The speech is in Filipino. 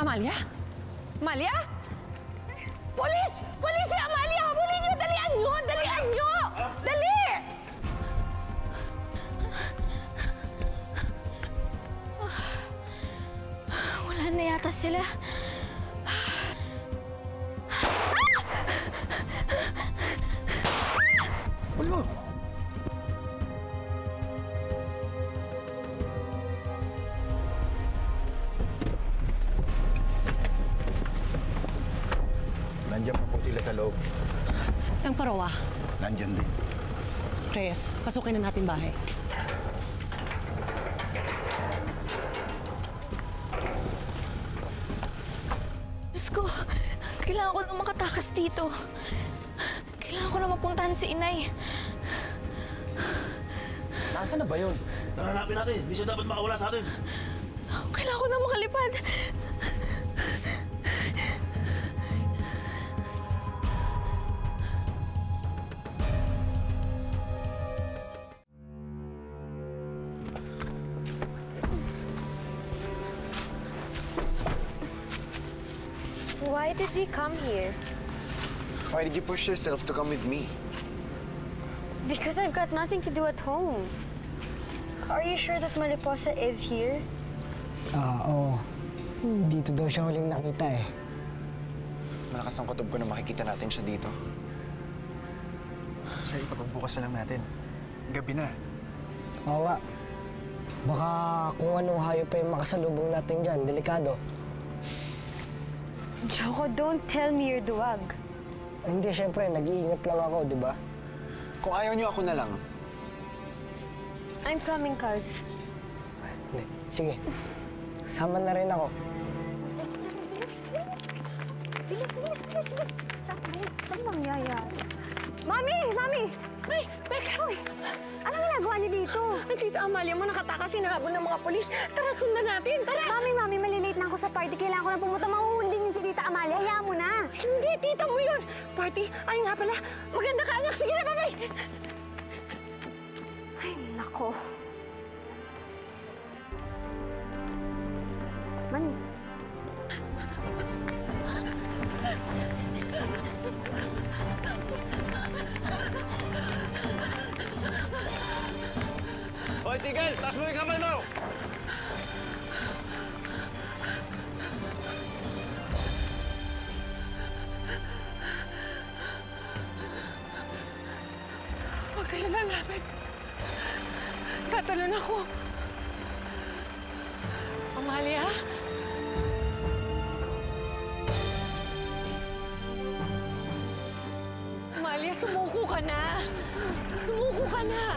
Amalia? Amalia? Polis! Polis si Amalia! Habulin niyo! Dalian niyo! Dalian niyo! Dali! Wala na yata sila. Ano? Nandiyan pa po sila sa loob. Ang parawa. Nandiyan din. Reyes, pasukin na natin bahay. Diyos ko, kailangan ko na makatakas dito. Kailangan ko na mapuntahan si Inay. Nasaan na ba yun? Hanapin natin. Hindi siya dapat makawala sa atin. Kailangan ko na makalipad. Why did you come here? Why did you push yourself to come with me? Because I've got nothing to do at home. Are you sure that Mariposa is here? Oo. Dito daw siya huling nakita eh. Malakas ang kutob ko na makikita natin siya dito. Siya, ipapagbukas na lang natin. Gabi na. Oo nga. Baka kung anong hayop pa yung makasalubong natin dyan, delikado. Joko, don't tell me you're duwag. Hindi, syempre, nag-iingat lang ako, di ba? Kung ayaw niyo, ako na lang. I'm coming, Kaz. Hindi. Sige. Sama na rin ako. Bilis. Saan nangyayari? Mami! Mami! Ay, Becca! Uy, anong ginagawa niyo dito? Ay, Tita Amalia mo nakatakas, hinahabol ng mga polis. Tara, sundan natin. Tara! Mami, malilate na ako sa party. Kailangan ko na pumunta. Mahuhuli din si Tita Amalia. Hayaan mo na. Hindi, tita mo yun. Party? Ay nga pala. Maganda ka, anak. Sige na, babay! Ay, nako. Saman. Hoy, tigil! Taas mo yung kamay mo! Huwag kayo lalapit. Tatalon ako. Amalia? Amalia, sumuko ka na. Sumuko ka na.